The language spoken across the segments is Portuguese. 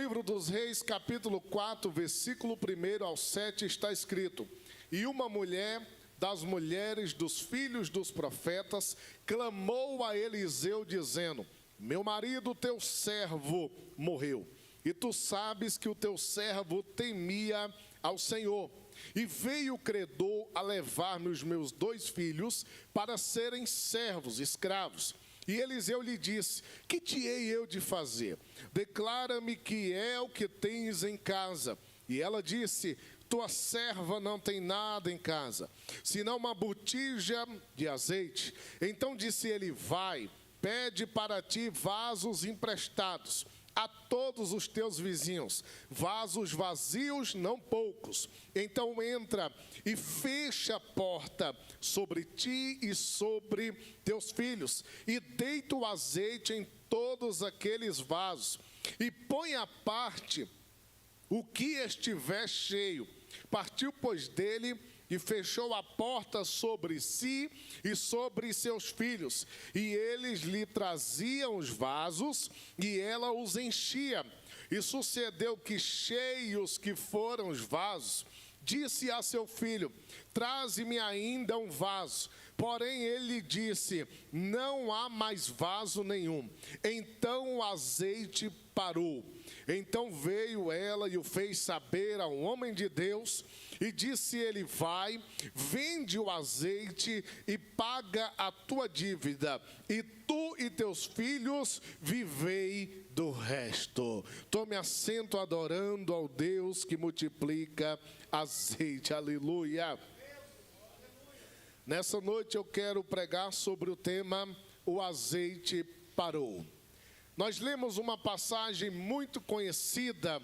livro dos Reis, capítulo 4, versículo 1 ao 7, está escrito: E uma mulher das mulheres dos filhos dos profetas clamou a Eliseu, dizendo: Meu marido, teu servo, morreu. E tu sabes que o teu servo temia ao Senhor. E veio o credor a levar-me os meus 2 filhos para serem servos, escravos. E Eliseu lhe disse: Que te hei eu de fazer? Declara-me que é o que tens em casa. E ela disse: Tua serva não tem nada em casa, senão uma botija de azeite. Então disse ele: Vai, pede para ti vasos emprestados a todos os teus vizinhos, vasos vazios, não poucos. Então entra e fecha a porta sobre ti e sobre teus filhos, e deita o azeite em todos aqueles vasos, e põe à parte o que estiver cheio. Partiu, pois, dele e fechou a porta sobre si e sobre seus filhos. E eles lhe traziam os vasos, e ela os enchia. E sucedeu que, cheios que foram os vasos, disse a seu filho: Traze-me ainda um vaso. Porém ele disse: Não há mais vaso nenhum. Então o azeite parou. Então veio ela e o fez saber ao homem de Deus, e disse ele: Vai, vende o azeite e paga a tua dívida, e tu e teus filhos vivei do resto. Tome assento adorando ao Deus que multiplica azeite. Aleluia. Nessa noite eu quero pregar sobre o tema: o azeite parou. Nós lemos uma passagem muito conhecida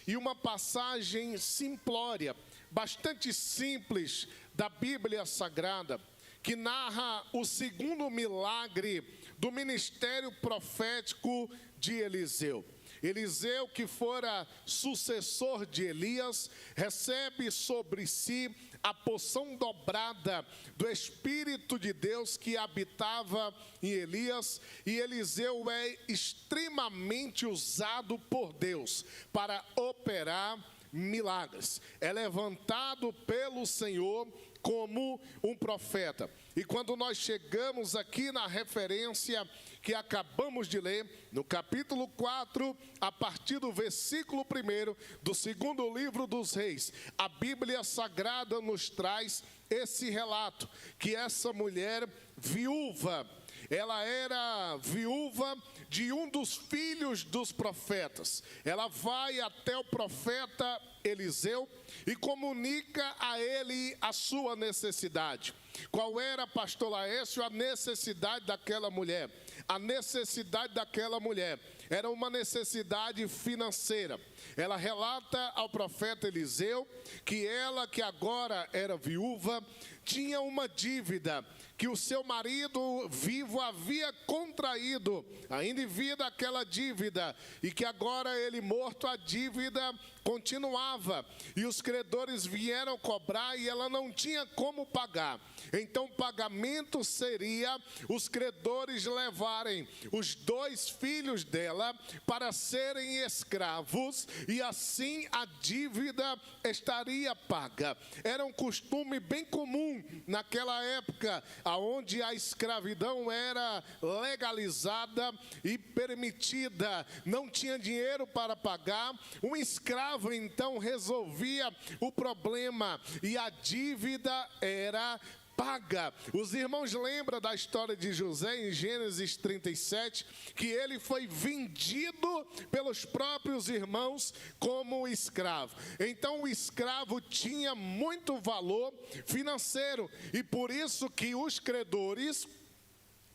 e uma passagem simplória, bastante simples da Bíblia Sagrada, que narra o segundo milagre do ministério profético de Eliseu. Eliseu, que fora sucessor de Elias, recebe sobre si a porção dobrada do Espírito de Deus que habitava em Elias, e Eliseu é extremamente usado por Deus para operar milagres. É levantado pelo Senhor como um profeta. E quando nós chegamos aqui na referência que acabamos de ler, no capítulo 4, a partir do versículo 1 do segundo livro dos Reis, a Bíblia Sagrada nos traz esse relato, que essa mulher viúva, ela era viúva de um dos filhos dos profetas. Ela vai até o profeta Eliseu e comunica a ele a sua necessidade. Qual era, pastor Laércio, a necessidade daquela mulher? A necessidade daquela mulher era uma necessidade financeira. Ela relata ao profeta Eliseu que ela, que agora era viúva, tinha uma dívida que o seu marido vivo havia contraído, ainda em vida aquela dívida, e que agora ele morto, a dívida continuava, e os credores vieram cobrar e ela não tinha como pagar. Então o pagamento seria os credores levarem os 2 filhos dela para serem escravos, e assim a dívida estaria paga. Era um costume bem comum naquela época, onde a escravidão era legalizada e permitida. Não tinha dinheiro para pagar, um escravo então resolvia o problema, e a dívida era paga. Os irmãos lembram da história de José em Gênesis 37, que ele foi vendido pelos próprios irmãos como escravo. Então o escravo tinha muito valor financeiro, e por isso que os credores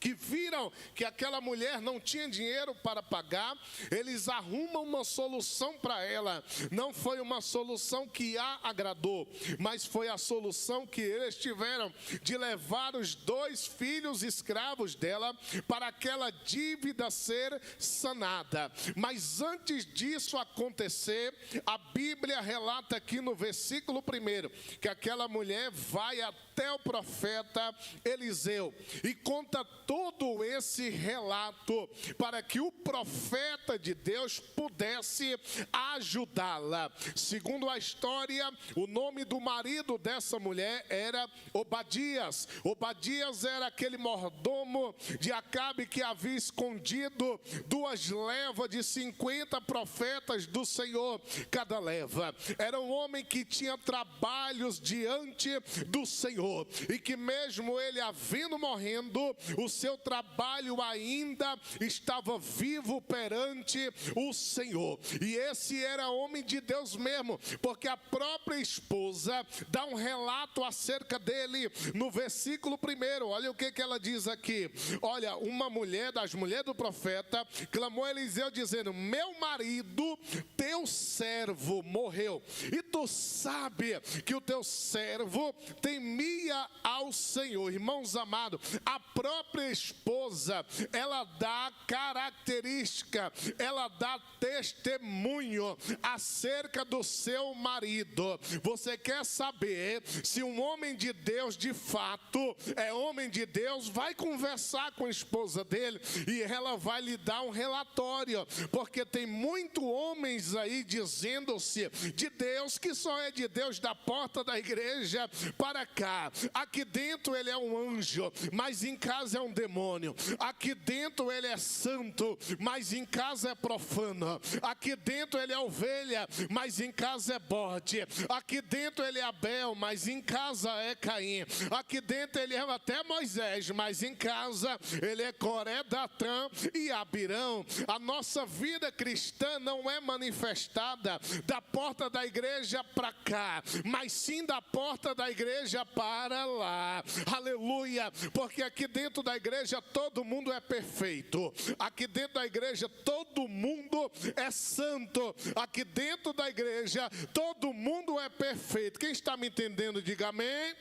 que viram que aquela mulher não tinha dinheiro para pagar, eles arrumam uma solução para ela. Não foi uma solução que a agradou, mas foi a solução que eles tiveram de levar os 2 filhos escravos dela para aquela dívida ser sanada. Mas antes disso acontecer, a Bíblia relata aqui no versículo 1 que aquela mulher vai até até o profeta Eliseu e conta todo esse relato para que o profeta de Deus pudesse ajudá-la. Segundo a história, o nome do marido dessa mulher era Obadias. Obadias era aquele mordomo de Acabe que havia escondido 2 levas de 50 profetas do Senhor cada leva. Era um homem que tinha trabalhos diante do Senhor e que mesmo ele havendo morrendo, o seu trabalho ainda estava vivo perante o Senhor. E esse era homem de Deus mesmo, porque a própria esposa dá um relato acerca dele no versículo 1. Olha o que ela diz aqui. Olha, uma mulher das mulheres do profeta clamou a Eliseu dizendo: meu marido, teu servo, morreu, e tu sabe que o teu servo temia ao Senhor. Irmãos amados, a própria esposa, ela dá característica, ela dá testemunho acerca do seu marido. Você quer saber se um homem de Deus de fato é homem de Deus? Vai conversar com a esposa dele e ela vai lhe dar um relatório, porque tem muitos homens aí dizendo-se de Deus, que só é de Deus da porta da igreja para cá. Aqui dentro ele é um anjo, mas em casa é um demônio. Aqui dentro ele é santo, mas em casa é profano. Aqui dentro ele é ovelha, mas em casa é bode. Aqui dentro ele é Abel, mas em casa é Caim. Aqui dentro ele é até Moisés, mas em casa ele é Coré, Datã e Abirão. A nossa vida cristã não é manifestada da porta da igreja para cá, mas sim da porta da igreja para lá. Aleluia, porque aqui dentro da igreja todo mundo é perfeito. Aqui dentro da igreja todo mundo é santo. Aqui dentro da igreja todo mundo é perfeito. Quem está me entendendo, diga amém.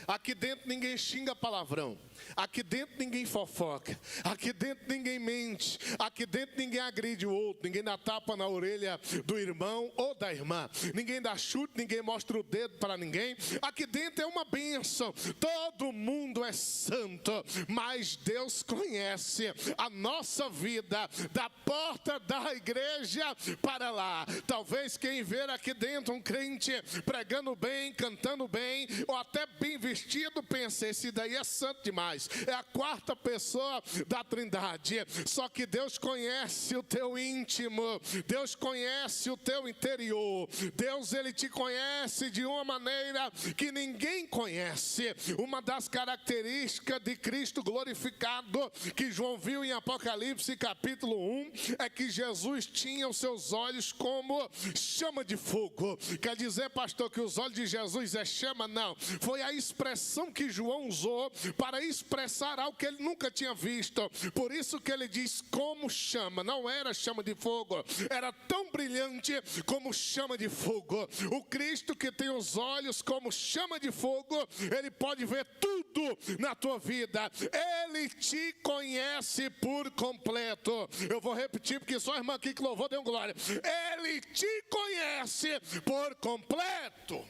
Aqui dentro ninguém xinga palavrão. Aqui dentro ninguém fofoca. Aqui dentro ninguém mente. Aqui dentro ninguém agride o outro. Ninguém dá tapa na orelha do irmão ou da irmã. Ninguém dá chute, ninguém mostra o dedo para ninguém. Aqui dentro é uma bênção. Todo mundo é santo, mas Deus conhece a nossa vida da porta da igreja para lá. Talvez quem ver aqui dentro um crente pregando bem, cantando bem, ou até bem vestido, pense: esse daí é santo demais. É a 4ª pessoa da Trindade. Só que Deus conhece o teu íntimo. Deus conhece o teu interior. Deus, ele te conhece de uma maneira que ninguém conhece. Uma das características de Cristo glorificado que João viu em Apocalipse capítulo 1 é que Jesus tinha os seus olhos como chama de fogo. Quer dizer, pastor, que os olhos de Jesus é chama? Não. Foi a expressão que João usou para expressar algo que ele nunca tinha visto. Por isso que ele diz como chama. Não era chama de fogo, era tão brilhante como chama de fogo. O Cristo que tem os olhos como chama de fogo, ele pode ver tudo na tua vida. Ele te conhece por completo. Eu vou repetir porque só a irmã aqui que louvou deu glória. Ele te conhece por completo.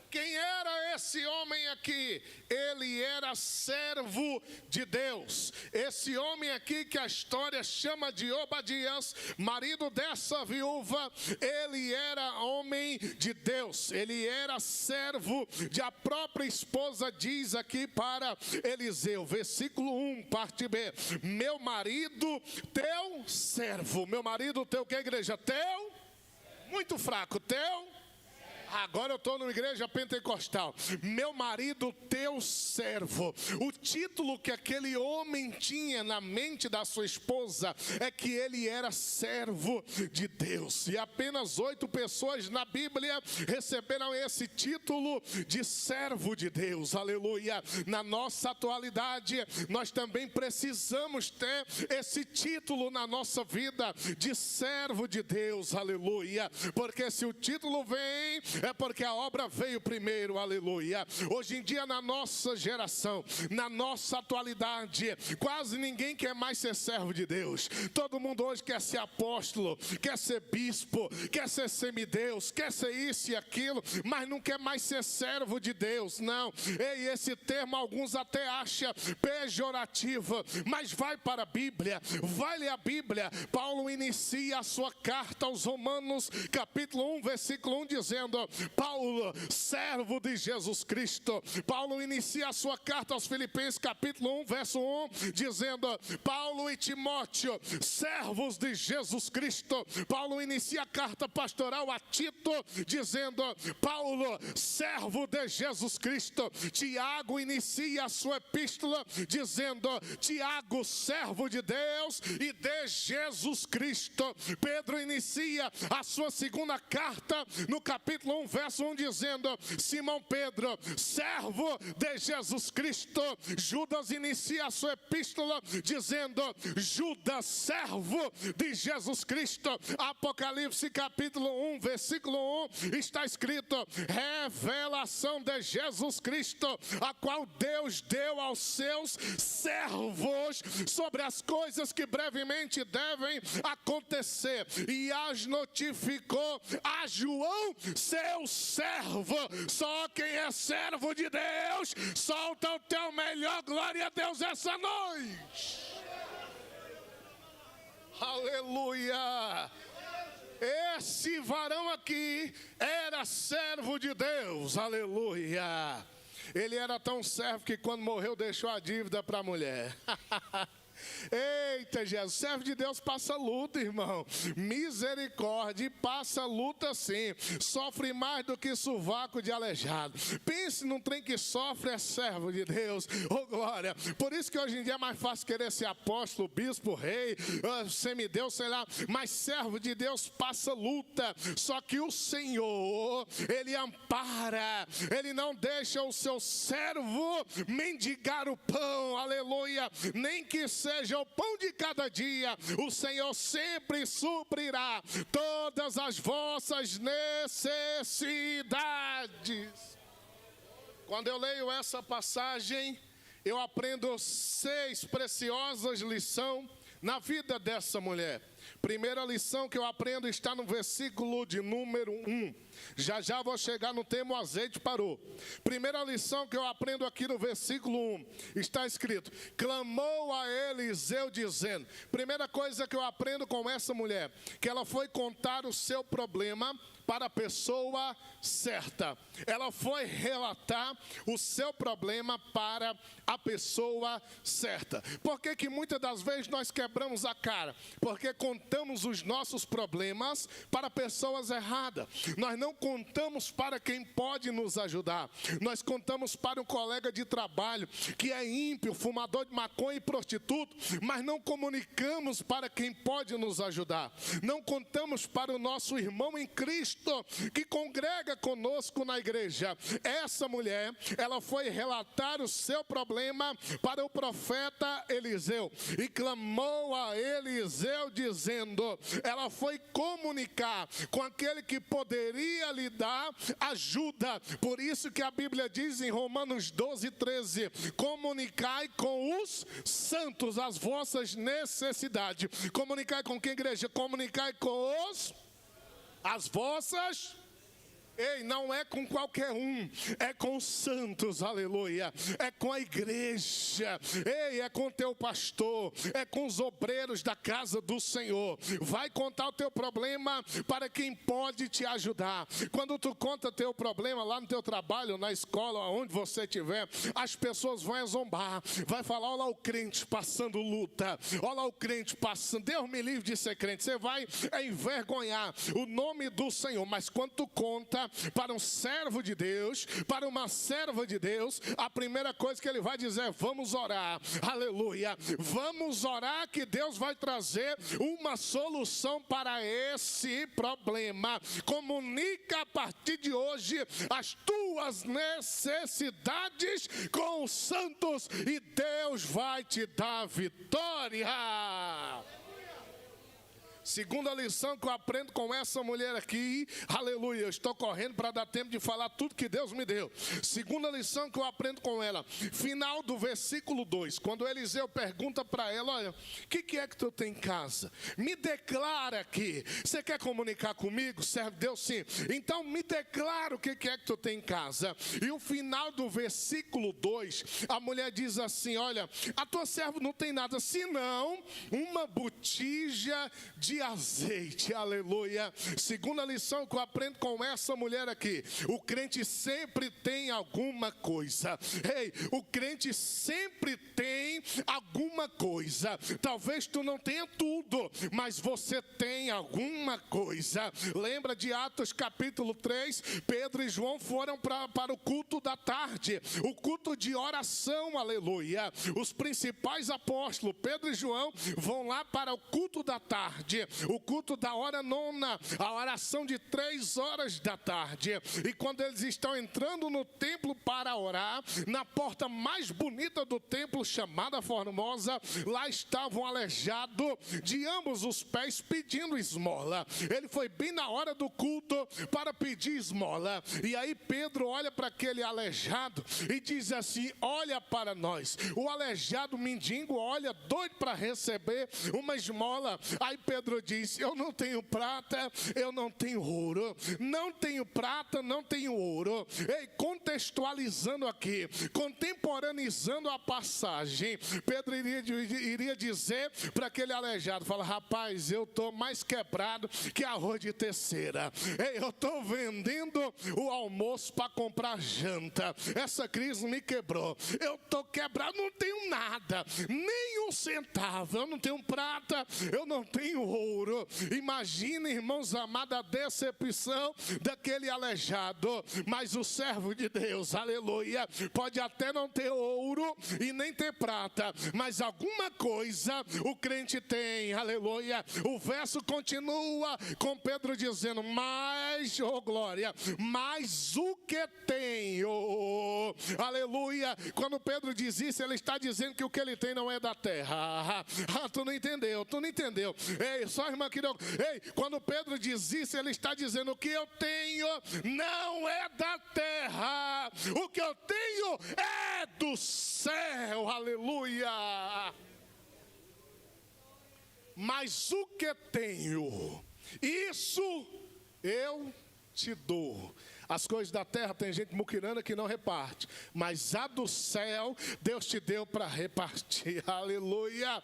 Quem era esse homem aqui? Ele era servo de Deus. Esse homem aqui que a história chama de Obadias, marido dessa viúva, ele era homem de Deus. Ele era servo de, a própria esposa diz aqui para Eliseu, versículo 1, parte B: meu marido, teu servo. Meu marido, teu que, igreja? Teu? Muito fraco, teu? Agora eu estou numa igreja pentecostal. Meu marido, teu servo. O título que aquele homem tinha na mente da sua esposa é que ele era servo de Deus. E apenas 8 pessoas na Bíblia receberam esse título de servo de Deus. Aleluia. Na nossa atualidade, nós também precisamos ter esse título na nossa vida de servo de Deus. Aleluia. Porque se o título vem é porque a obra veio primeiro, aleluia. Hoje em dia, na nossa geração, na nossa atualidade, quase ninguém quer mais ser servo de Deus. Todo mundo hoje quer ser apóstolo, quer ser bispo, quer ser semideus, quer ser isso e aquilo, mas não quer mais ser servo de Deus, não. E esse termo alguns até acham pejorativo, mas vai para a Bíblia, vai ler a Bíblia. Paulo inicia a sua carta aos Romanos, capítulo 1, versículo 1, dizendo: Paulo, servo de Jesus Cristo. Paulo inicia a sua carta aos Filipenses, capítulo 1, verso 1, dizendo: Paulo e Timóteo, servos de Jesus Cristo. Paulo inicia a carta pastoral a Tito, dizendo: Paulo, servo de Jesus Cristo. Tiago inicia a sua epístola, dizendo: Tiago, servo de Deus e de Jesus Cristo. Pedro inicia a sua segunda carta, no capítulo 1, verso 1, dizendo: Simão Pedro, servo de Jesus Cristo. Judas inicia a sua epístola, dizendo: Judas, servo de Jesus Cristo. Apocalipse capítulo 1, versículo 1, está escrito: revelação de Jesus Cristo, a qual Deus deu aos seus servos sobre as coisas que brevemente devem acontecer, e as notificou a João, seu servo. Só quem é servo de Deus, solta o teu melhor glória a Deus essa noite. Aleluia. Esse varão aqui era servo de Deus, aleluia. Ele era tão servo que quando morreu deixou a dívida para a mulher. Eita Jesus, servo de Deus passa luta, irmão. Misericórdia, e passa luta sim. Sofre mais do que sovaco de aleijado. Pense num trem que sofre, é servo de Deus. Oh glória. Por isso que hoje em dia é mais fácil querer ser apóstolo, bispo, rei, semideus, sei lá. Mas servo de Deus passa luta. Só que o Senhor, Ele ampara. Ele não deixa o seu servo mendigar o pão, aleluia. Nem que seja o pão de cada dia, o Senhor sempre suprirá todas as vossas necessidades. Quando eu leio essa passagem, eu aprendo 6 preciosas lições na vida dessa mulher. Primeira lição que eu aprendo está no versículo de número 1. Já vou chegar no tema: o azeite parou. Primeira lição que eu aprendo aqui no versículo 1, está escrito: clamou a Eliseu dizendo. Primeira coisa que eu aprendo com essa mulher, que ela foi contar o seu problema para a pessoa certa. Ela foi relatar o seu problema para a pessoa certa. Por que que muitas das vezes nós quebramos a cara? Porque contamos os nossos problemas para pessoas erradas. Nós não contamos para quem pode nos ajudar. Nós contamos para um colega de trabalho que é ímpio, fumador de maconha e prostituto, mas não comunicamos para quem pode nos ajudar. Não contamos para o nosso irmão em Cristo que congrega conosco na igreja. Essa mulher, ela foi relatar o seu problema para o profeta Eliseu e clamou a Eliseu dizendo, ela foi comunicar com aquele que poderia lhe dar ajuda. Por isso que a Bíblia diz em Romanos 12:13, comunicai com os santos as vossas necessidades. Comunicai com quem, igreja? Comunicai com as vossas. Ei, não é com qualquer um, é com os santos, aleluia, é com a igreja, ei, é com o teu pastor, é com os obreiros da casa do Senhor. Vai contar o teu problema para quem pode te ajudar. Quando tu conta teu problema lá no teu trabalho, na escola, onde você estiver, as pessoas vão zombar, vai falar, olha lá o crente passando luta, olha lá o crente passando, Deus me livre de ser crente. Você vai envergonhar o nome do Senhor. Mas quando tu conta para um servo de Deus, para uma serva de Deus, a primeira coisa que ele vai dizer é, vamos orar, aleluia, vamos orar que Deus vai trazer uma solução para esse problema. Comunica a partir de hoje as tuas necessidades com os santos e Deus vai te dar vitória. Segunda lição que eu aprendo com essa mulher aqui, aleluia, eu estou correndo para dar tempo de falar tudo que Deus me deu. Segunda lição que eu aprendo com ela, final do versículo 2, quando Eliseu pergunta para ela, olha, o que é que tu tem em casa? Me declara aqui, você quer comunicar comigo? Serve Deus, sim. Então me declara o que é que tu tem em casa. E o final do versículo 2, a mulher diz assim, olha, a tua serva não tem nada senão uma botija de azeite, aleluia. Segunda lição que eu aprendo com essa mulher aqui, o crente sempre tem alguma coisa. Ei, o crente sempre tem alguma coisa. Talvez tu não tenha tudo, mas você tem alguma coisa. Lembra de Atos capítulo 3, Pedro e João foram para o culto da tarde, o culto de oração, aleluia. Os principais apóstolos, Pedro e João, vão lá para o culto da tarde, o culto da hora nona, a oração de 3 horas da tarde. E quando eles estão entrando no templo para orar, na porta mais bonita do templo, chamada Formosa, lá estava um aleijado de ambos os pés pedindo esmola. Ele foi bem na hora do culto para pedir esmola. E aí Pedro olha para aquele aleijado e diz assim, olha para nós. O aleijado mendigo olha doido para receber uma esmola. Aí Pedro diz, eu não tenho prata, eu não tenho ouro. Não tenho prata, não tenho ouro. Ei, contextualizando aqui, contemporaneizando a passagem, Pedro iria dizer para aquele aleijado, fala, rapaz, eu estou mais quebrado que arroz de terceira. Ei, eu estou vendendo o almoço para comprar janta. Essa crise me quebrou. Eu estou quebrado, não tenho nada, nem um centavo. Eu não tenho prata, eu não tenho ouro. Imagina, irmãos amados, a decepção daquele aleijado. Mas o servo de Deus, aleluia, pode até não ter ouro e nem ter prata, mas alguma coisa o crente tem, aleluia. O verso continua com Pedro dizendo, mas, oh glória, mas o que tenho, aleluia. Quando Pedro diz isso, ele está dizendo que o que ele tem não é da terra. Tu não entendeu, tu não entendeu. Ei, só irmã que não. Ei, quando Pedro diz isso, ele está dizendo, o que eu tenho não é da terra, o que eu tenho é do céu, aleluia. Mas o que tenho, isso eu te dou. As coisas da terra tem gente muquirana que não reparte, mas a do céu Deus te deu para repartir, aleluia.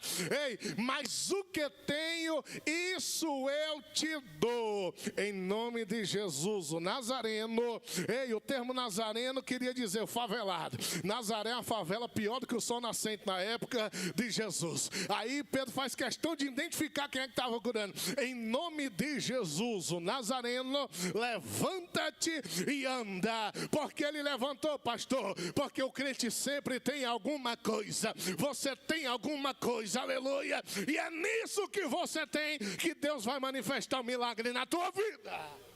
Ei, mas o que tenho, isso eu te dou, em nome de Jesus. O nazareno, ei, o termo nazareno queria dizer o favelado. Nazaré é uma favela pior do que o sol nascente na época de Jesus. Aí Pedro faz questão de identificar quem é que estava curando. Em nome de Jesus, o nazareno, levanta-te e anda. Porque ele levantou, pastor? Porque o crente sempre tem alguma coisa. Você tem alguma coisa, aleluia. E é nisso que você tem que Deus vai manifestar um milagre na tua vida.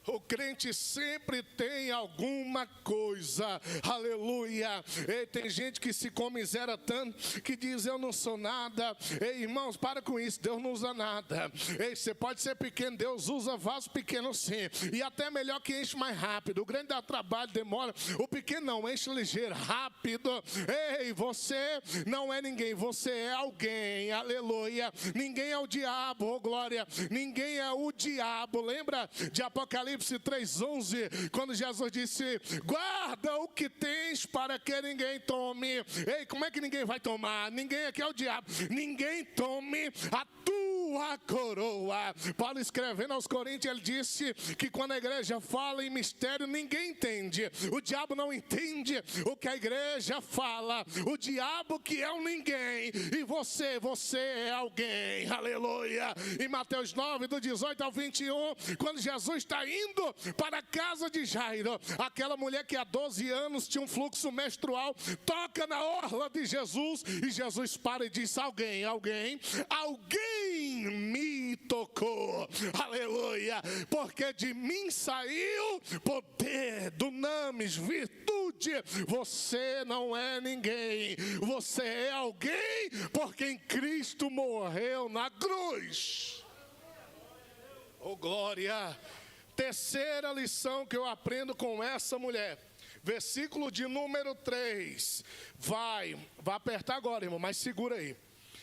O crente sempre tem alguma coisa, aleluia. Ei, tem gente que se comisera tanto, que diz, eu não sou nada. Ei, irmãos, para com isso, Deus não usa nada. Ei, você pode ser pequeno, Deus usa vaso pequeno sim. E até melhor que enche mais rápido. O grande dá trabalho, demora. O pequeno não, enche ligeiro, rápido. Ei, você não é ninguém, você é alguém, aleluia. Ninguém é o diabo, oh glória. Ninguém é o diabo. Lembra de Apocalipse 3:11, quando Jesus disse, guarda o que tens para que ninguém tome. Ei, como é que ninguém vai tomar? Ninguém aqui é o diabo. Ninguém tome a tua coroa. Paulo escrevendo aos Coríntios, ele disse que quando a igreja fala em mistério, ninguém entende. O diabo não entende o que a igreja fala. O diabo que é um ninguém. E você é alguém. Aleluia. Em Mateus 9, do 18 ao 21, quando Jesus está indo para a casa de Jairo, aquela mulher que há 12 anos tinha um fluxo menstrual, toca na orla de Jesus, e Jesus para e diz, alguém me tocou, aleluia, porque de mim saiu poder, dunamis, virtude escute, você não é ninguém. Você é alguém por quem Cristo morreu na cruz. Oh, glória! Terceira lição que eu aprendo com essa mulher. Versículo de número 3. Vai apertar agora, irmão, mas segura aí.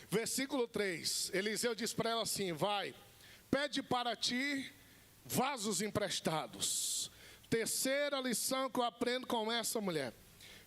Versículo 3. Eliseu diz para ela assim: vai, pede para ti vasos emprestados. Terceira lição que eu aprendo com essa mulher.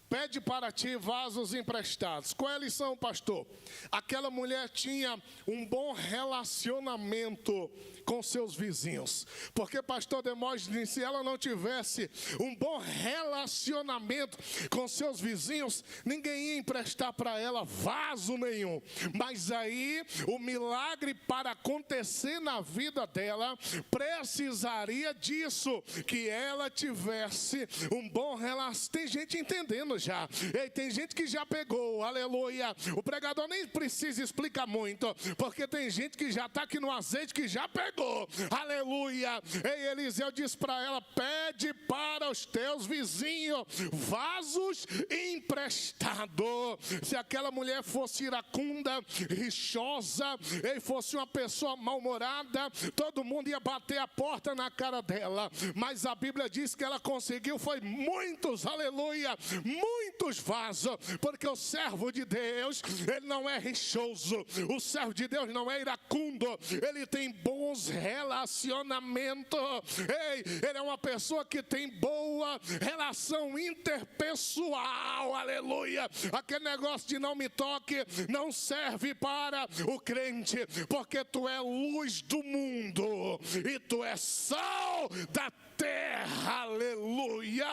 Pede para ti vasos emprestados. Qual é a lição, pastor? Aquela mulher tinha um bom relacionamento com seus vizinhos. Porque pastor Demóstenes, se ela não tivesse um bom relacionamento com seus vizinhos, ninguém ia emprestar para ela vaso nenhum. Mas aí, o milagre para acontecer na vida dela, precisaria disso, que ela tivesse um bom relacionamento. Tem gente entendendo já. Ei, tem gente que já pegou, aleluia. O pregador nem precisa explicar muito, porque tem gente que já está aqui no azeite, que já pegou, aleluia. Ei, Eliseu diz para ela: pede para os teus vizinhos vasos emprestados. Se aquela mulher fosse iracunda, rixosa, e fosse uma pessoa mal-humorada, todo mundo ia bater a porta na cara dela. Mas a Bíblia diz que ela conseguiu, foi muitos, aleluia, muitos vasos, porque o servo de Deus, ele não é rixoso, o servo de Deus não é iracundo, ele tem bons relacionamentos. Ei, ele é uma pessoa que tem boa relação interpessoal, aleluia. Aquele negócio de não me toque não serve para o crente, porque tu é luz do mundo e tu é sal da terra, aleluia.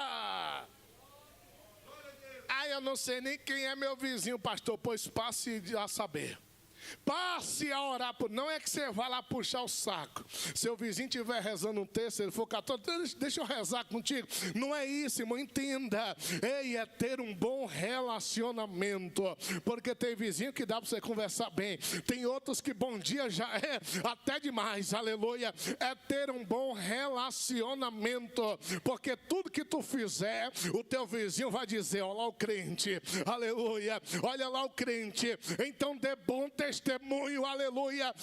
Eu não sei nem quem é meu vizinho, pastor, pois passe a saber. Passe a orar por... Não é que você vá lá puxar o saco. Seu vizinho estiver rezando um texto, ele for católico, deixa eu rezar contigo. Não é isso, irmão, entenda. Ei, é ter um bom relacionamento. Porque tem vizinho que dá para você conversar bem. Tem outros que bom dia já é até demais, aleluia. É ter um bom relacionamento. Porque tudo que tu fizer, o teu vizinho vai dizer: olha lá o crente, aleluia. Olha lá o crente. Então dê bom testemunho, aleluia.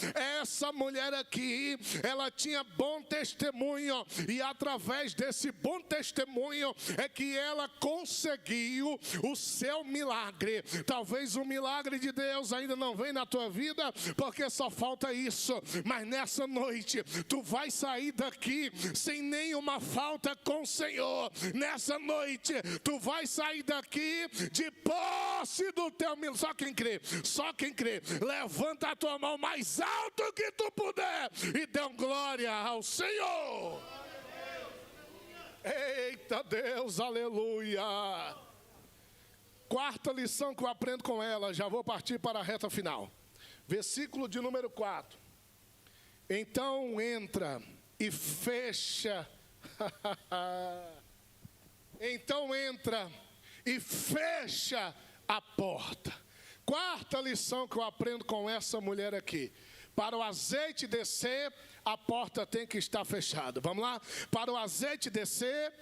Essa mulher aqui, ela tinha bom testemunho, e através desse bom testemunho é que ela conseguiu o seu milagre. Talvez o milagre de Deus ainda não vem na tua vida, porque só falta isso, mas nessa noite tu vai sair daqui sem nenhuma falta com o Senhor. Nessa noite tu vai sair daqui de posse do teu milagre. Só quem crê, só quem crê, levanta a tua mão mais alto que tu puder e dê glória ao Senhor. Eita Deus, aleluia. Quarta lição que eu aprendo com ela, já vou partir para a reta final. Versículo de número 4. Então entra e fecha. Então entra e fecha a porta. Quarta lição que eu aprendo com essa mulher aqui: para o azeite descer, a porta tem que estar fechada. Vamos lá? Para o azeite descer,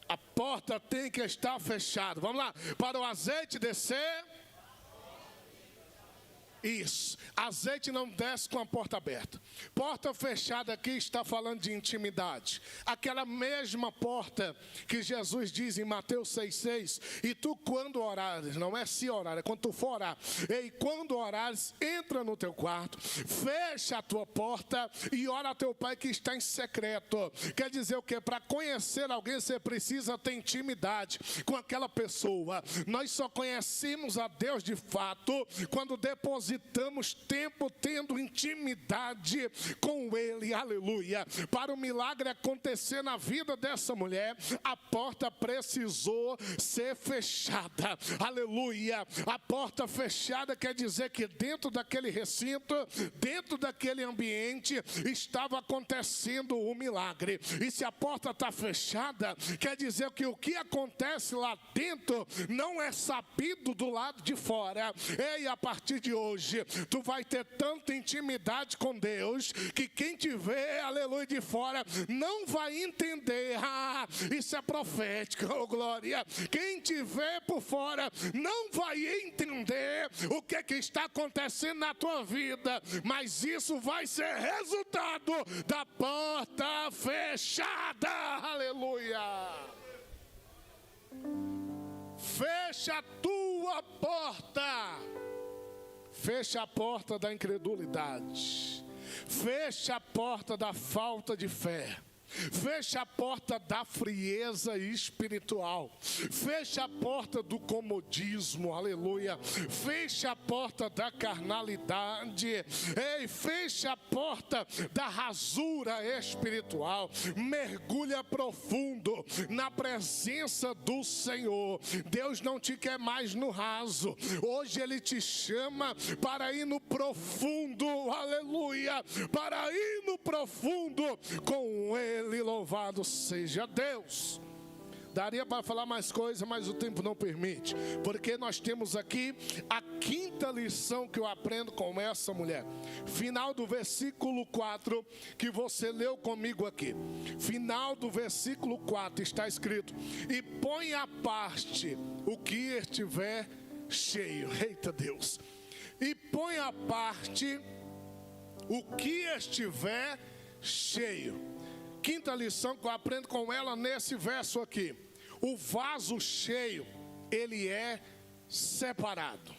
a porta tem que estar fechada. Vamos lá? Para o azeite descer... Isso, azeite não desce com a porta aberta. Porta fechada aqui está falando de intimidade. Aquela mesma porta que Jesus diz em Mateus 6,6: e tu quando orares, não é se orar, é quando tu for orar, e quando orares, entra no teu quarto, fecha a tua porta e ora a teu pai que está em secreto. Quer dizer o quê? Para conhecer alguém você precisa ter intimidade com aquela pessoa. Nós só conhecemos a Deus de fato quando depositamos tempo tendo intimidade com Ele, aleluia. Para o milagre acontecer na vida dessa mulher, a porta precisou ser fechada, aleluia. A porta fechada quer dizer que dentro daquele recinto, dentro daquele ambiente, estava acontecendo o milagre. E se a porta está fechada, quer dizer que o que acontece lá dentro não é sabido do lado de fora. E a partir de hoje, hoje, tu vai ter tanta intimidade com Deus, que quem te vê, aleluia, de fora, não vai entender. Isso é profético, oh glória. Quem te vê por fora, não vai entender o que está acontecendo na tua vida, mas isso vai ser resultado da porta fechada, aleluia. Fecha a tua porta, fecha a porta da incredulidade, fecha a porta da falta de fé, fecha a porta da frieza espiritual, fecha a porta do comodismo, aleluia, fecha a porta da carnalidade, fecha a porta da rasura espiritual, mergulha profundo na presença do Senhor. Deus não te quer mais no raso, hoje Ele te chama para ir no profundo, aleluia, para ir no profundo com Ele. Louvado seja Deus. Daria para falar mais coisas, mas o tempo não permite, porque nós temos aqui a quinta lição que eu aprendo com essa mulher. Final do versículo 4, que você leu comigo aqui. Final do versículo 4 está escrito: e põe à parte o que estiver cheio. Eita Deus. E põe à parte o que estiver cheio. Quinta lição que eu aprendo com ela nesse verso aqui: o vaso cheio, ele é separado.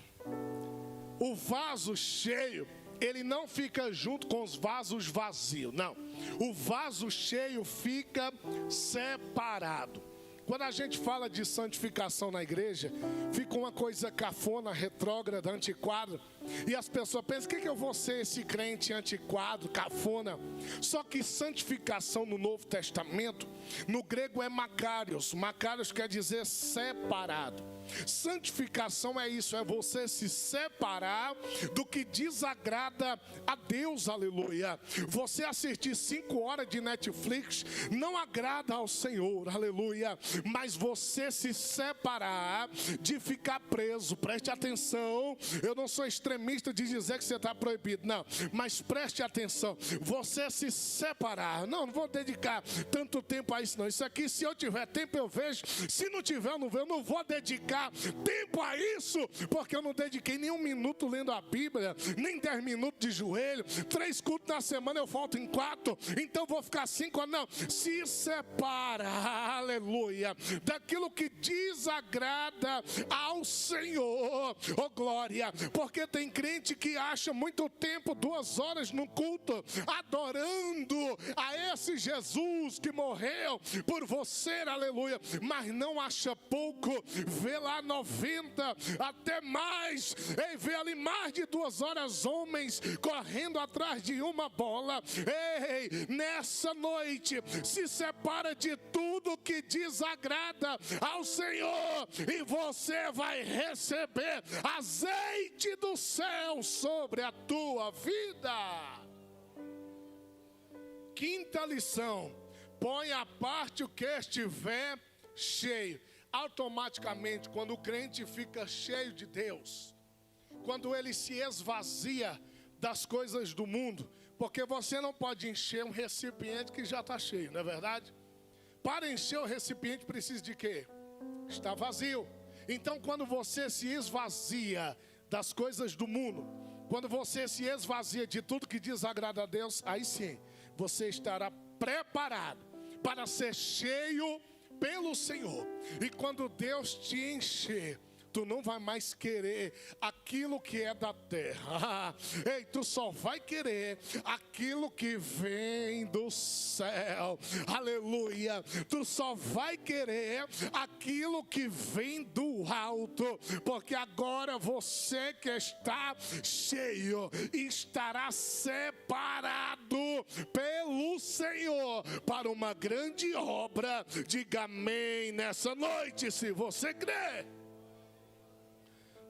O vaso cheio, ele não fica junto com os vasos vazios, não. O vaso cheio fica separado. Quando a gente fala de santificação na igreja, fica uma coisa cafona, retrógrada, antiquada. E as pessoas pensam: o que eu vou ser esse crente antiquado, cafona? Só que santificação no Novo Testamento, no grego é makarios. Makarios quer dizer separado. Santificação é isso, é você se separar do que desagrada a Deus, aleluia. Você assistir 5 horas de Netflix não agrada ao Senhor, aleluia. Mas você se separar de ficar preso, preste atenção, eu não sou extremista de dizer que você está proibido, não, mas preste atenção, você se separar, não vou dedicar tanto tempo a isso não, isso aqui se eu tiver tempo eu vejo, se não tiver eu não vejo, eu não vou dedicar tempo a isso, porque eu não dediquei nem 1 minuto lendo a Bíblia, nem 10 minutos de joelho, 3 cultos na semana eu falto em 4, então vou ficar 5 horas, não, se separa, aleluia, daquilo que desagrada ao Senhor, oh glória, porque tem crente que acha muito tempo, 2 horas no culto, adorando a esse Jesus que morreu por você, aleluia, mas não acha pouco, vê lá 90, até mais, e vê ali mais de 2 horas homens correndo atrás de uma bola. Ei, nessa noite, se separa de tudo que desagrada ao Senhor, e você vai receber azeite do céu sobre a tua vida. Quinta lição: põe à parte o que estiver cheio. Automaticamente, quando o crente fica cheio de Deus, quando ele se esvazia das coisas do mundo, porque você não pode encher um recipiente que já está cheio, não é verdade? Para encher o recipiente precisa de quê? Está vazio. Então quando você se esvazia das coisas do mundo, quando você se esvazia de tudo que desagrada a Deus, aí sim, você estará preparado para ser cheio pelo Senhor. E quando Deus te encher, tu não vai mais querer aquilo que é da terra. Ei, tu só vai querer aquilo que vem do céu. Aleluia. Tu só vai querer aquilo que vem do alto. Porque agora você que está cheio estará separado pelo Senhor para uma grande obra. Diga amém nessa noite, se você crê.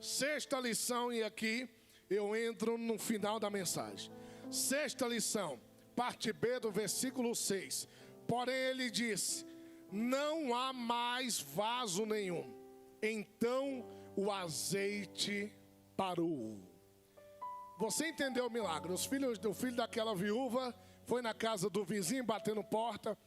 Sexta lição, e aqui eu entro no final da mensagem. Sexta lição, parte B do versículo 6. Porém ele disse: não há mais vaso nenhum. Então o azeite parou. Você entendeu o milagre? O filho daquela viúva foi na casa do vizinho batendo porta.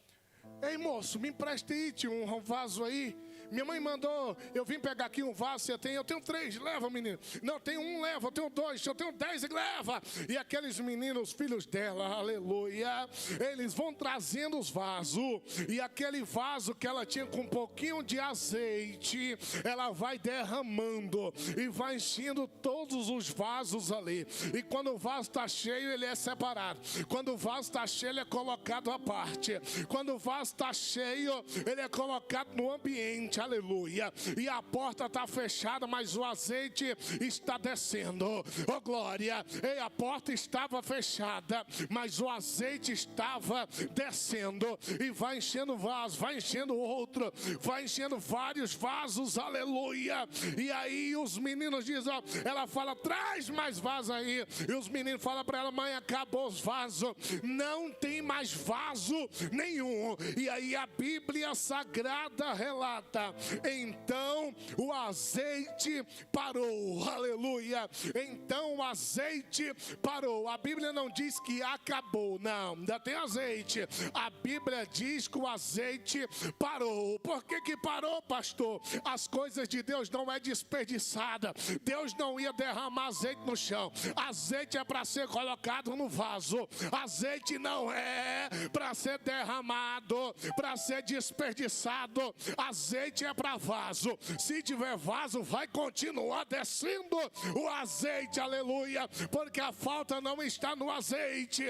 Ei, moço, me empreste aí, um vaso aí. Minha mãe mandou, eu vim pegar aqui um vaso, você tem? Eu tenho 3, leva, menino. Não, eu tenho 1, leva, eu tenho 2, eu tenho 10, leva. E aqueles meninos, filhos dela, aleluia, eles vão trazendo os vasos. E aquele vaso que ela tinha com um pouquinho de azeite, ela vai derramando e vai enchendo todos os vasos ali. E quando o vaso está cheio, ele é separado. Quando o vaso está cheio, ele é colocado à parte. Quando o vaso está cheio, ele é colocado no ambiente, aleluia. E a porta está fechada, mas o azeite está descendo. Oh glória! E a porta estava fechada, mas o azeite estava descendo. E vai enchendo vaso, vai enchendo outro, vai enchendo vários vasos, aleluia. E aí os meninos dizem, ó, ela fala, traz mais vaso aí. E os meninos falam para ela, mãe, acabou os vasos, não tem mais vaso nenhum. E aí a Bíblia Sagrada relata, então o azeite parou, aleluia. Então o azeite parou. A Bíblia não diz que acabou, não, ainda tem azeite. A Bíblia diz que o azeite parou. Por que parou, pastor? As coisas de Deus não é desperdiçada. Deus não ia derramar azeite no chão. Azeite é para ser colocado no vaso. Azeite não é para ser derramado, para ser desperdiçado. Azeite é para vaso. Se tiver vaso, vai continuar descendo o azeite, aleluia, porque a falta não está no azeite.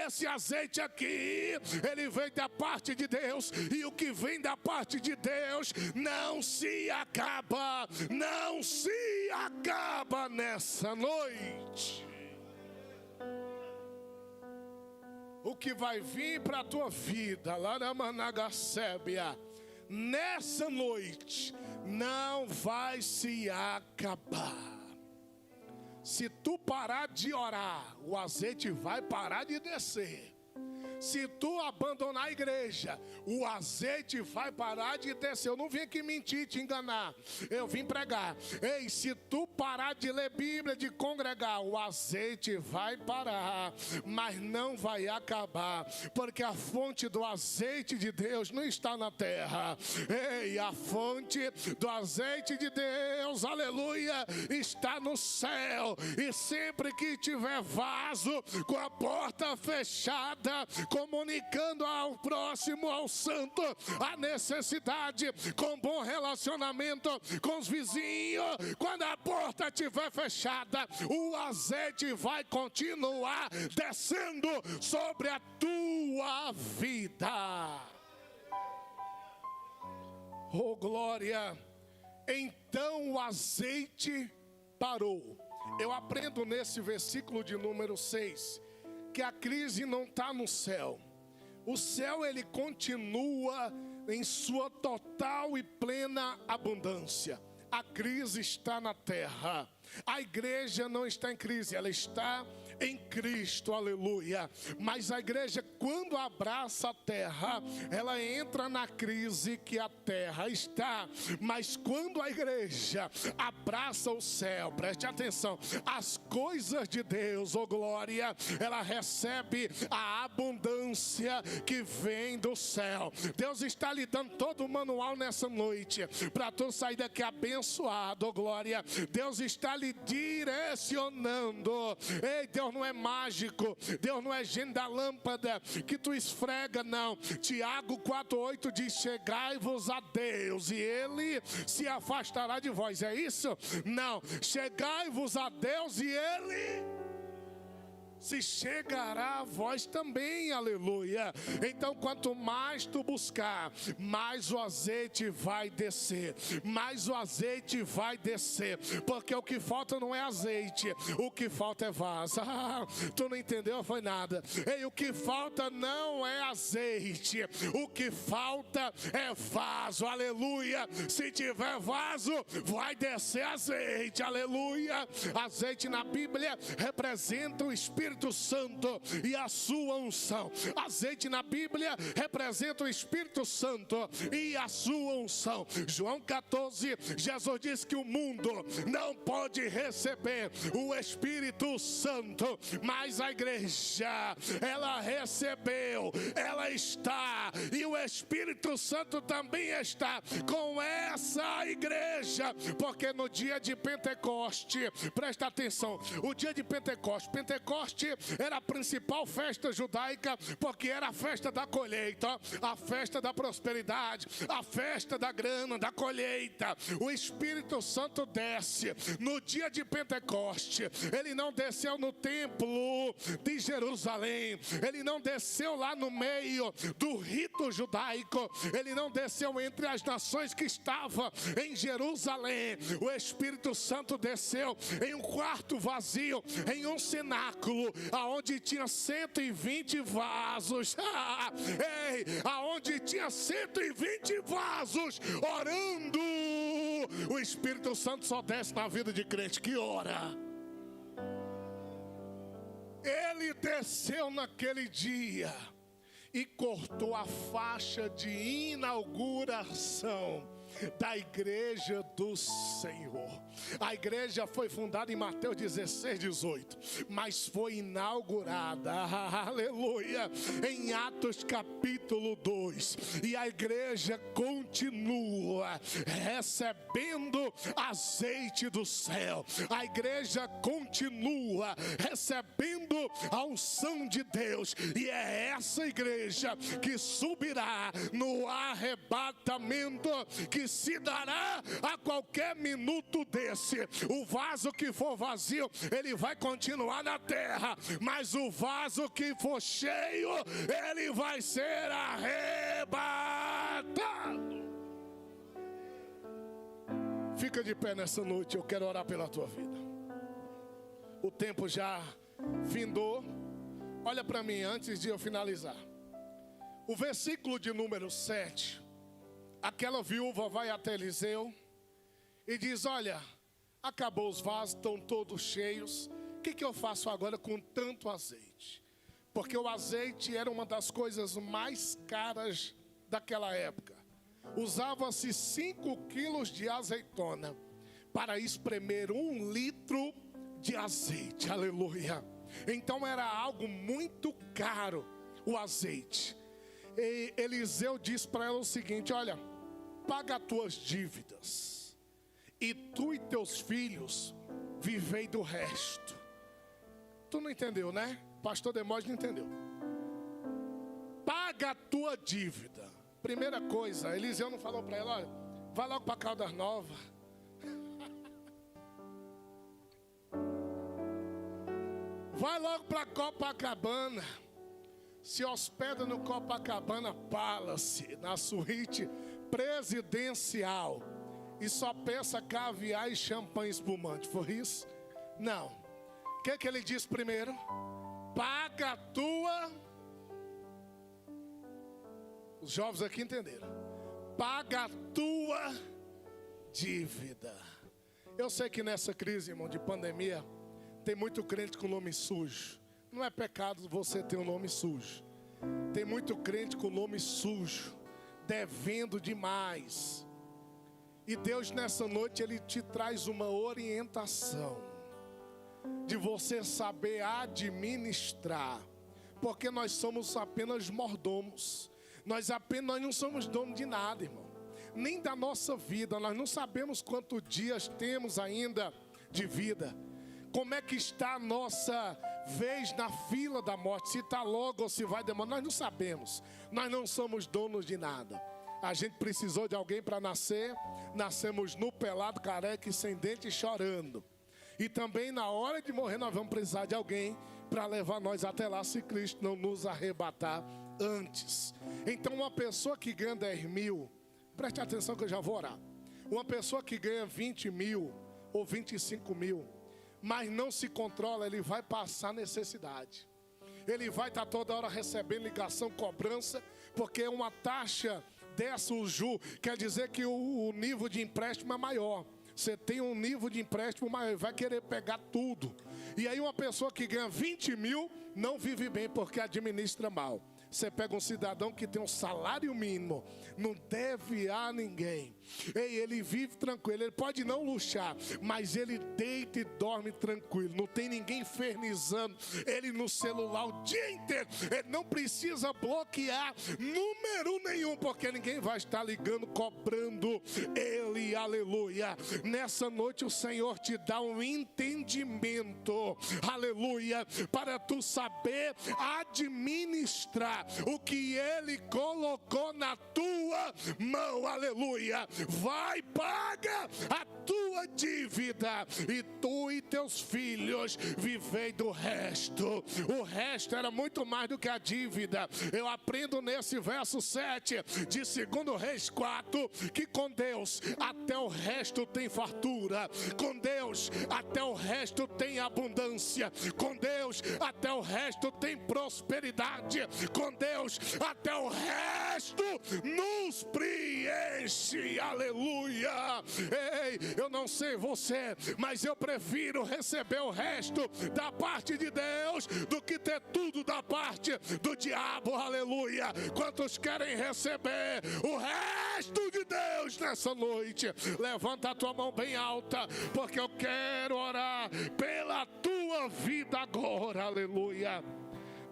Esse azeite aqui, ele vem da parte de Deus, e o que vem da parte de Deus não se acaba, não se acaba nessa noite. O que vai vir para a tua vida, Laramanagacébia, nessa noite, não vai se acabar. Se tu parar de orar, o azeite vai parar de descer. Se tu abandonar a igreja, o azeite vai parar de descer. Eu não vim aqui mentir, te enganar. Eu vim pregar. Ei, se tu parar de ler Bíblia, de congregar, o azeite vai parar, mas não vai acabar, porque a fonte do azeite de Deus não está na terra. Ei, a fonte do azeite de Deus, aleluia, está no céu. E sempre que tiver vaso com a porta fechada, comunicando ao próximo, ao santo, a necessidade, com bom relacionamento com os vizinhos, quando a porta estiver fechada, o azeite vai continuar descendo sobre a tua vida. Oh glória! Então o azeite parou. Eu aprendo nesse versículo de número 6 que a crise não está no céu. O céu, ele continua em sua total e plena abundância. A crise está na terra. A igreja não está em crise, ela está em Cristo, aleluia. Mas a igreja, quando abraça a terra, ela entra na crise que a terra está. Mas quando a igreja abraça o céu, preste atenção, as coisas de Deus, oh glória, ela recebe a abundância que vem do céu. Deus está lhe dando todo o manual nessa noite, para tu sair daqui abençoado, oh glória. Deus está lhe direcionando. Ei, Deus não é mágico, Deus não é gênio da lâmpada que tu esfrega, não. Tiago 4,8 diz, chegai-vos a Deus e Ele se afastará de vós. É isso? Não, chegai-vos a Deus e Ele se chegará a vós também, aleluia. Então quanto mais tu buscar, mais o azeite vai descer, mais o azeite vai descer, porque o que falta não é azeite, o que falta é vaso. Tu não entendeu? Foi nada. Ei, o que falta não é azeite, o que falta é vaso, aleluia. Se tiver vaso, vai descer azeite, aleluia. Azeite na Bíblia representa o Espírito Espírito Santo e a sua unção. Azeite na Bíblia representa o Espírito Santo e a sua unção. João 14, Jesus diz que o mundo não pode receber o Espírito Santo, mas a igreja, ela recebeu, ela está, e o Espírito Santo também está com essa igreja, porque no dia de Pentecoste, presta atenção, o dia de Pentecoste era a principal festa judaica, porque era a festa da colheita, a festa da prosperidade, a festa da grana, da colheita. O Espírito Santo desce no dia de Pentecoste. Ele não desceu no templo de Jerusalém, ele não desceu lá no meio do rito judaico, ele não desceu entre as nações que estavam em Jerusalém. O Espírito Santo desceu em um quarto vazio, em um cenáculo, aonde tinha 120 vasos. Aonde tinha 120 vasos orando. O Espírito Santo só desce na vida de crente que ora. Ele desceu naquele dia e cortou a faixa de inauguração da igreja do Senhor. A igreja foi fundada em Mateus 16, 18, mas foi inaugurada, aleluia, em Atos capítulo 2. E a igreja continua recebendo azeite do céu. A igreja continua recebendo a unção de Deus. E é essa igreja que subirá no arrebatamento, que se dará a qualquer minuto desse. O vaso que for vazio, ele vai continuar na terra, mas o vaso que for cheio, ele vai ser arrebatado. Fica de pé nessa noite, eu quero orar pela tua vida. O tempo já findou. Olha para mim antes de eu finalizar. O versículo de número 7. Aquela viúva vai até Eliseu e diz: olha, acabou os vasos, estão todos cheios. O que eu faço agora com tanto azeite? Porque o azeite era uma das coisas mais caras daquela época. Usava-se 5 quilos de azeitona para espremer 1 litro de azeite. Aleluia. Então era algo muito caro o azeite. E Eliseu diz para ela o seguinte: olha, paga as tuas dívidas, e tu e teus filhos vivei do resto. Tu não entendeu, né? Pastor Demóstenes não entendeu. Paga a tua dívida. Primeira coisa, Eliseu não falou para ela: olha, vai logo para Caldas Novas. Vai logo para Copacabana. Se hospeda no Copacabana Palace, na suíte presidencial, e só peça caviar e champanhe espumante. Foi isso? Não. O que ele disse primeiro? Paga a tua. Os jovens aqui entenderam. Paga a tua dívida. Eu sei que nessa crise, irmão, de pandemia, tem muito crente com nome sujo. Não é pecado você ter um nome sujo. Tem muito crente com nome sujo, devendo demais. E Deus nessa noite, Ele te traz uma orientação de você saber administrar. Porque nós somos apenas mordomos. Nós não somos donos de nada, irmão. Nem da nossa vida. Nós não sabemos quantos dias temos ainda de vida. Como é que está a nossa vez na fila da morte? Se está logo ou se vai demorar, nós não sabemos. Nós não somos donos de nada. A gente precisou de alguém para nascer. Nascemos nu, pelado, careca e sem dente e chorando. E também na hora de morrer nós vamos precisar de alguém para levar nós até lá, se Cristo não nos arrebatar antes. Então uma pessoa que ganha 10 mil, preste atenção que eu já vou orar. Uma pessoa que ganha 20 mil ou 25 mil, mas não se controla, ele vai passar necessidade. Ele vai estar toda hora recebendo ligação, cobrança, porque uma taxa dessa, o juros, quer dizer que o nível de empréstimo é maior. Você tem um nível de empréstimo maior, vai querer pegar tudo. E aí uma pessoa que ganha 20 mil não vive bem porque administra mal. Você pega um cidadão que tem um salário mínimo, não deve a ninguém. Ei, ele vive tranquilo, ele pode não luxar, mas ele deita e dorme tranquilo. Não tem ninguém infernizando ele no celular o dia inteiro. Ele não precisa bloquear número nenhum, porque ninguém vai estar ligando, cobrando ele, aleluia. Nessa noite o Senhor te dá um entendimento, aleluia, para tu saber administrar o que Ele colocou na tua mão, aleluia. Vai, paga a tua dívida e tu e teus filhos vivei do resto. O resto era muito mais do que a dívida. Eu aprendo nesse verso 7 de 2 Reis 4 que com Deus até o resto tem fartura, com Deus até o resto tem abundância, com Deus até o resto tem prosperidade, com Deus até o resto nos preenche, aleluia. Ei, eu não sei você, mas eu prefiro receber o resto da parte de Deus do que ter tudo da parte do diabo, aleluia. Quantos querem receber o resto de Deus nessa noite? Levanta a tua mão bem alta, porque eu quero orar pela tua vida agora, aleluia.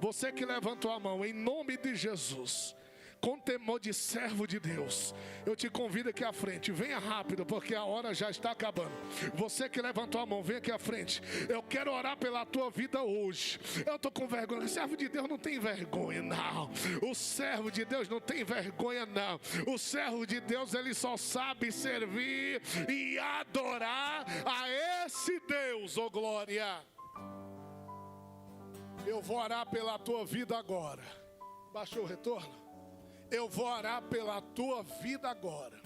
Você que levantou a mão, em nome de Jesus, com temor de servo de Deus, eu te convido aqui à frente. Venha rápido, porque a hora já está acabando. Você que levantou a mão, vem aqui à frente. Eu quero orar pela tua vida hoje. Eu estou com vergonha. O servo de Deus não tem vergonha, não. O servo de Deus não tem vergonha, não. O servo de Deus, ele só sabe servir e adorar a esse Deus, oh glória. Eu vou orar pela tua vida agora. Baixou o retorno? Eu vou orar pela tua vida agora.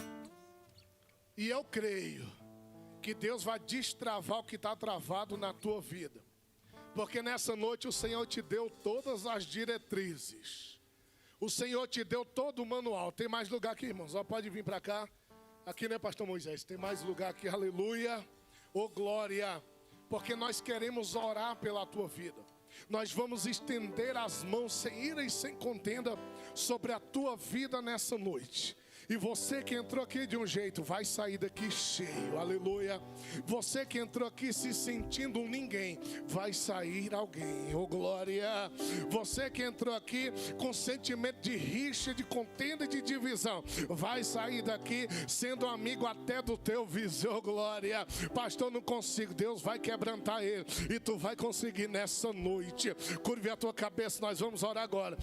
E eu creio que Deus vai destravar o que está travado na tua vida. Porque nessa noite o Senhor te deu todas as diretrizes. O Senhor te deu todo o manual. Tem mais lugar aqui, irmãos? Ó, pode vir para cá. Aqui, né, pastor Moisés? Tem mais lugar aqui, aleluia. Oh, glória. Porque nós queremos orar pela tua vida. Nós vamos estender as mãos sem ira e sem contenda sobre a tua vida nessa noite. E você que entrou aqui de um jeito, vai sair daqui cheio, aleluia. Você que entrou aqui se sentindo um ninguém, vai sair alguém, oh glória. Você que entrou aqui com sentimento de rixa, de contenda e de divisão, vai sair daqui sendo amigo até do teu vizinho, oh glória. Pastor, não consigo, Deus vai quebrantar ele, e tu vai conseguir nessa noite. Curve a tua cabeça, nós vamos orar agora.